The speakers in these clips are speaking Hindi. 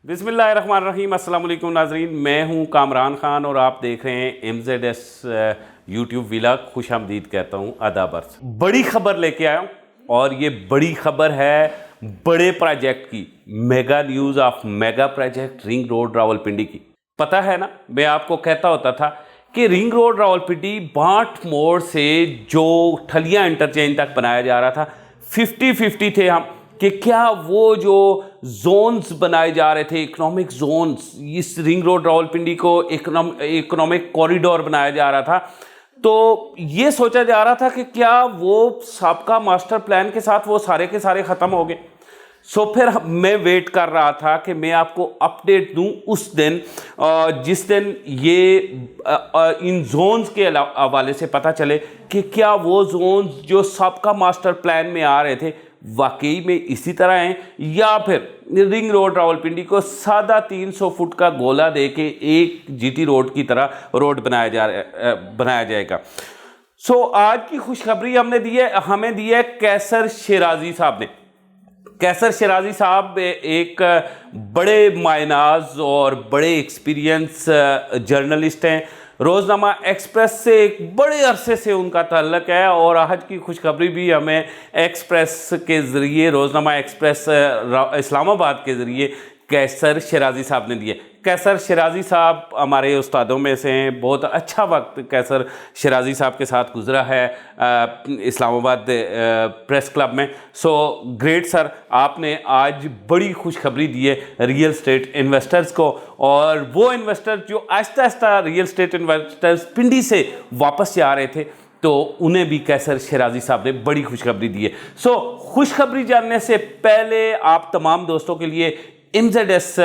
बिस्मिल्लाहिर्रहमानिर्रहीम। अस्सलाम वालेकुम नाज़रीन, मैं हूं कामरान ख़ान और आप देख रहे हैं MZS यूट्यूब व्लॉग। खुश आमदीद कहता हूं, आदाब अर्ज़। बड़ी ख़बर लेके आया हूं और ये बड़ी ख़बर है बड़े प्रोजेक्ट की। Mega news of mega project ring road Rawalpindi की। पता है ना, मैं आपको कहता होता था कि रिंग रोड रावलपिंडी बाट मोड़ से जो ठलिया इंटरचेंज तक बनाया जा रहा था, 50-50 थे हम कि क्या वो जो जोन्स बनाए जा रहे थे, इकोनॉमिक जोन्स, इस रिंग रोड रावलपिंडी को इकोनॉमिक कॉरिडोर बनाया जा रहा था। तो ये सोचा जा रहा था कि क्या वो सबका मास्टर प्लान के साथ वो सारे के सारे ख़त्म हो गए। सो फिर मैं वेट कर रहा था कि मैं आपको अपडेट दूं उस दिन, जिस दिन ये इन जोन्स के हवाले से पता चले कि क्या वो जोन्स जो सबका मास्टर प्लान में आ रहे थे वाकई में इसी तरह हैं, या फिर रिंग रोड रावलपिंडी को सादा 300 फुट का गोला दे के एक जीटी रोड की तरह रोड बनाया जाएगा। सो आज की खुशखबरी हमें दी है कैसर शिराजी साहब ने। कैसर शिराजी साहब एक बड़े मायनाज और बड़े एक्सपीरियंस जर्नलिस्ट हैं। रोज़नामा एक्सप्रेस से एक बड़े अरसे से उनका ताल्लुक़ है और आज की खुशखबरी भी हमें एक्सप्रेस के ज़रिए, रोज़नामा एक्सप्रेस इस्लामाबाद के ज़रिए कैसर शिराजी साहब ने दिए। कैसर शिराजी साहब हमारे उस्तादों में से हैं। बहुत अच्छा वक्त कैसर शिराजी साहब के साथ गुजरा है इस्लामाबाद प्रेस क्लब में। सो ग्रेट सर, आपने आज बड़ी खुशखबरी दी है रियल स्टेट इन्वेस्टर्स को, और वो इन्वेस्टर जो Aahista Aahista real estate investors पिंडी से वापस जा रहे थे, तो उन्हें भी कैसर शिराजी साहब ने बड़ी खुशखबरी दी है। सो खुशखबरी जानने से पहले आप तमाम दोस्तों के लिए MZS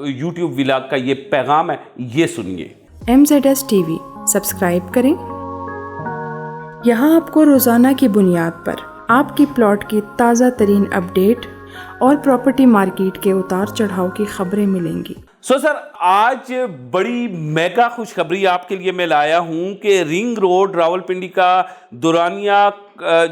यूट्यूब व्लॉग का ये पैगाम है, ये सुनिए। MZS TV सब्सक्राइब करें। यहाँ आपको रोज़ाना की बुनियाद पर आपकी प्लॉट की ताज़ा तरीन अपडेट और प्रॉपर्टी मार्केट के उतार चढ़ाव की खबरें मिलेंगी। सो सर, आज बड़ी मेगा खुशखबरी आपके लिए मैं लाया हूँ कि रिंग रोड रावलपिंडी का दुरानिया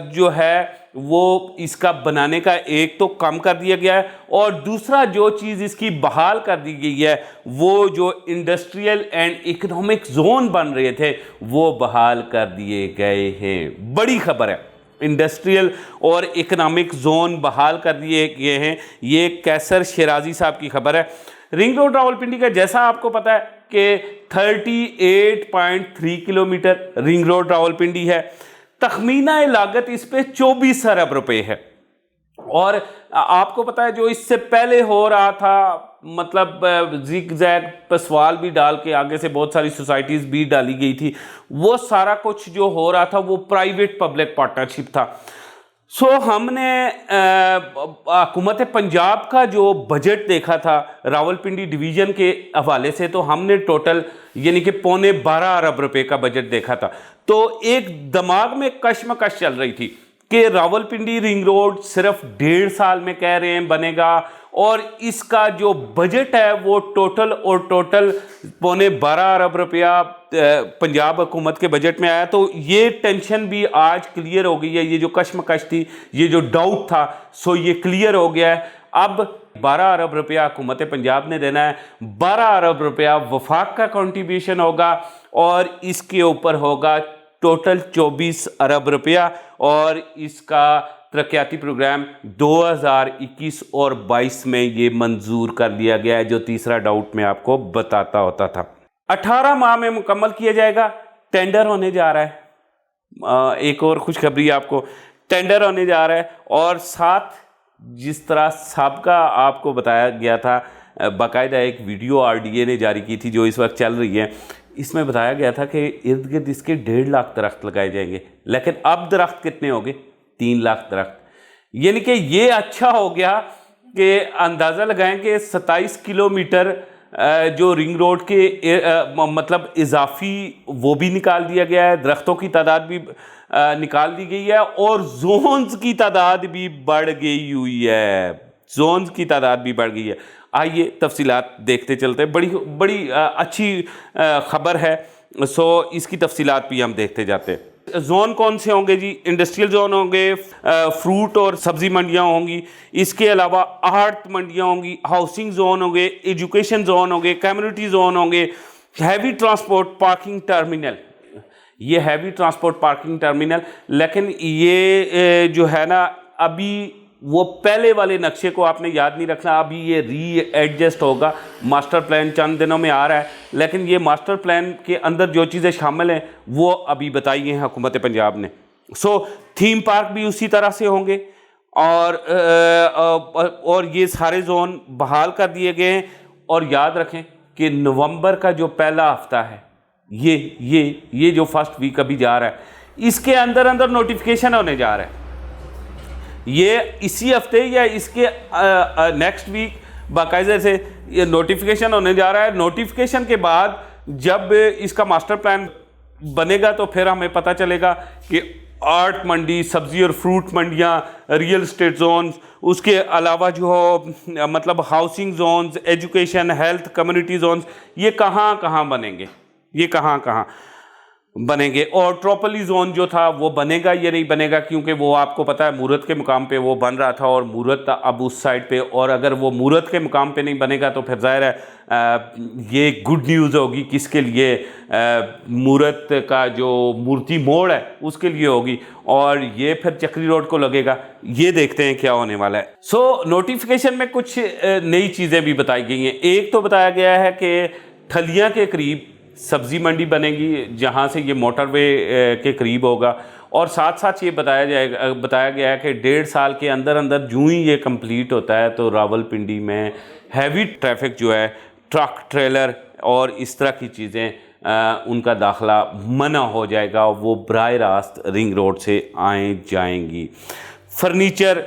जो है वो इसका बनाने का एक तो कम कर दिया गया है, और दूसरा जो चीज़ इसकी बहाल कर दी गई है, वो जो इंडस्ट्रियल एंड इकोनॉमिक जोन बन रहे थे वो बहाल कर दिए गए हैं। बड़ी खबर है, इंडस्ट्रियल और इकोनॉमिक जोन बहाल कर दिए गए हैं। ये कैसर शिराजी साहब की खबर है। रिंग रोड रावलपिंडी का, जैसा आपको पता है कि 38.3 किलोमीटर रिंग रोड रावलपिंडी है। तखमीना लागत इस पे 24 अरब रुपए है। और आपको पता है जो इससे पहले हो रहा था, मतलब जिग जैग पसवाल भी डाल के आगे से बहुत सारी सोसाइटीज़ भी डाली गई थी, वो सारा कुछ जो हो रहा था वो प्राइवेट पब्लिक पार्टनरशिप था। सो हमने हुकूमत पंजाब का जो बजट देखा था रावलपिंडी डिवीज़न के हवाले से, तो हमने टोटल यानी कि 12.25 अरब रुपए का बजट देखा था। तो एक दिमाग में कश्मकश चल रही थी कि रावलपिंडी रिंग रोड सिर्फ 1.5 साल में कह रहे हैं बनेगा, और इसका जो बजट है वो टोटल 12.25 अरब रुपया पंजाब हुकूमत के बजट में आया। तो ये टेंशन भी आज क्लियर हो गई है। ये जो कश्मकश थी, ये जो डाउट था, सो ये क्लियर हो गया है। अब 12 अरब रुपया हुकूमत पंजाब ने देना है, 12 अरब रुपया वफाक का कंट्रीब्यूशन होगा, और इसके ऊपर होगा टोटल 24 अरब रुपया। और इसका तरक्याती प्रोग्राम 2021 और 22 में ये मंजूर कर लिया गया है, जो तीसरा डाउट मैं आपको बताता होता था। 18 माह में मुकम्मल किया जाएगा। टेंडर होने जा रहा है। एक और खुशखबरी आपको, टेंडर होने जा रहा है। और साथ जिस तरह सबका आपको बताया गया था, बाकायदा एक वीडियो RDA ने जारी की थी जो इस वक्त चल रही है, इसमें बताया गया था कि इर्द गिर्द इसके 1.5 लाख दरख्त लगाए जाएंगे। लेकिन अब दरख्त कितने हो गए? 3 लाख दरख्त। यानी कि ये अच्छा हो गया कि अंदाज़ा लगाएं कि 27 किलोमीटर जो रिंग रोड के मतलब इजाफी वो भी निकाल दिया गया है, दरख्तों की तादाद भी निकाल दी गई है, और जोन्स की तादाद भी बढ़ गई हुई है। जोन्स की तादाद भी बढ़ गई है। आइए तफसीलात देखते चलते हैं। बड़ी अच्छी खबर है। सो इसकी तफसीलात भी हम देखते जाते हैं। जोन कौन से होंगे जी? इंडस्ट्रियल जोन होंगे, फ्रूट और सब्जी मंडियां होंगी, इसके अलावा आर्ट मंडियां होंगी, हाउसिंग जोन होंगे, एजुकेशन जोन होंगे, कम्युनिटी जोन होंगे, हैवी ट्रांसपोर्ट पार्किंग टर्मिनल। ये हैवी ट्रांसपोर्ट पार्किंग टर्मिनल, लेकिन ये जो है ना, अभी वो पहले वाले नक्शे को आपने याद नहीं रखना, अभी ये री एडजस्ट होगा। मास्टर प्लान चंद दिनों में आ रहा है, लेकिन ये मास्टर प्लान के अंदर जो चीज़ें शामिल हैं वो अभी बताई हैं हुकूमत पंजाब ने। सो थीम पार्क भी उसी तरह से होंगे, और ये सारे जोन बहाल कर दिए गए हैं। और याद रखें कि नवंबर का जो पहला हफ्ता है, ये जो फर्स्ट वीक अभी जा रहा है, इसके अंदर अंदर नोटिफिकेशन होने जा रहा है। ये इसी हफ्ते या इसके नेक्स्ट वीक बाकायदे से ये नोटिफिकेशन होने जा रहा है। नोटिफिकेशन के बाद जब इसका मास्टर प्लान बनेगा तो फिर हमें पता चलेगा कि आर्ट मंडी, सब्जी और फ्रूट मंडियाँ, रियल एस्टेट जोन्स, उसके अलावा जो मतलब housing zones, education, health, community zones, ये कहाँ कहाँ बनेंगे, ये कहाँ कहाँ बनेंगे। और ट्रोपली जोन जो था वो बनेगा या नहीं बनेगा, क्योंकि वो आपको पता है मूरत के मुकाम पे वो बन रहा था और मूरत अब उस साइड पे, और अगर वो मूरत के मुकाम पे नहीं बनेगा तो फिर ज़ाहिर है ये गुड न्यूज़ होगी किसके लिए, मूरत का जो मूर्ति मोड़ है उसके लिए होगी, और ये फिर चक्री रोड को लगेगा। ये देखते हैं क्या होने वाला है। सो नोटिफिकेशन में कुछ नई चीज़ें भी बताई गई हैं। एक तो बताया गया है कि ठलियाँ के करीब सब्जी मंडी बनेगी, जहां से ये मोटरवे के करीब होगा, और साथ साथ ये बताया गया है कि 1.5 साल के अंदर अंदर जूं ही ये कंप्लीट होता है तो रावलपिंडी में हैवी ट्रैफिक जो है, ट्रक, ट्रेलर और इस तरह की चीज़ें उनका दाखला मना हो जाएगा, वो बराह रास्त रिंग रोड से आए जाएंगी। फर्नीचर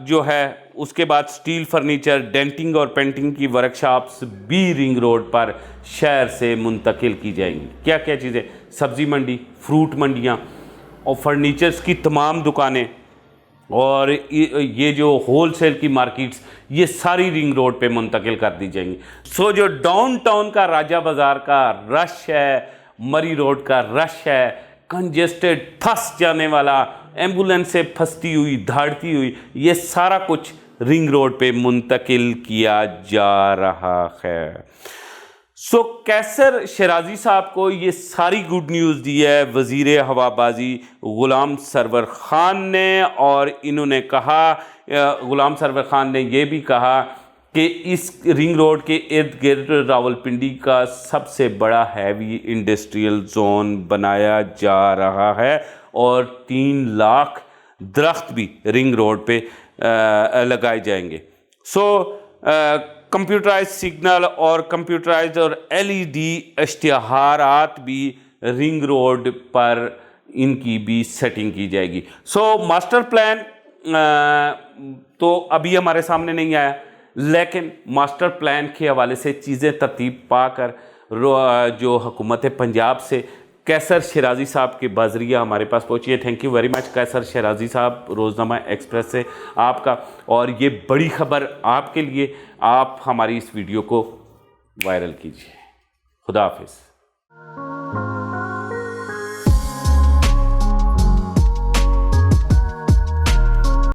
जो है, उसके बाद स्टील फर्नीचर, डेंटिंग और पेंटिंग की वर्कशॉप्स भी रिंग रोड पर शहर से मुंतकिल की जाएंगी। क्या क्या चीज़ें? सब्ज़ी मंडी, फ्रूट मंडियाँ और फर्नीचर्स की तमाम दुकानें, और ये जो होलसेल की मार्केट्स, ये सारी रिंग रोड पे मुंतकिल कर दी जाएंगी। सो जो डाउनटाउन का राजा बाज़ार का रश है, मरी रोड का रश है, कंजेस्टेड, फंस जाने वाला, एम्बुलेंस से फंसती हुई, धाड़ती हुई, ये सारा कुछ रिंग रोड पे मुंतकिल किया जा रहा है। सो कैसर शराजी साहब को ये सारी गुड न्यूज़ दी है वज़ीर हवाबाजी ग़ुलाम सरवर ख़ान ने, और इन्होंने कहा, ग़ुलाम सरवर ख़ान ने ये भी कहा कि इस रिंग रोड के इर्द गिर्द रावलपिंडी का सबसे बड़ा हैवी इंडस्ट्रियल जोन बनाया जा रहा है, और 3 लाख दरख्त भी रिंग रोड पे लगाए जाएंगे। सो कंप्यूटराइज सिग्नल और कंप्यूटराइज और LED इश्तिहारात भी रिंग रोड पर इनकी भी सेटिंग की जाएगी। सो मास्टर प्लान तो अभी हमारे सामने नहीं आया, लेकिन मास्टर प्लान के हवाले से चीज़ें तरतीब पाकर जो हुकूमत पंजाब से कैसर शराजी साहब के बाजरिया हमारे पास पहुँची है। थैंक यू वेरी मच कैसर शराजी साहब, रोज़नामा एक्सप्रेस से आपका। और ये बड़ी खबर आपके लिए, आप हमारी इस वीडियो को वायरल कीजिए। खुदा हाफिज़।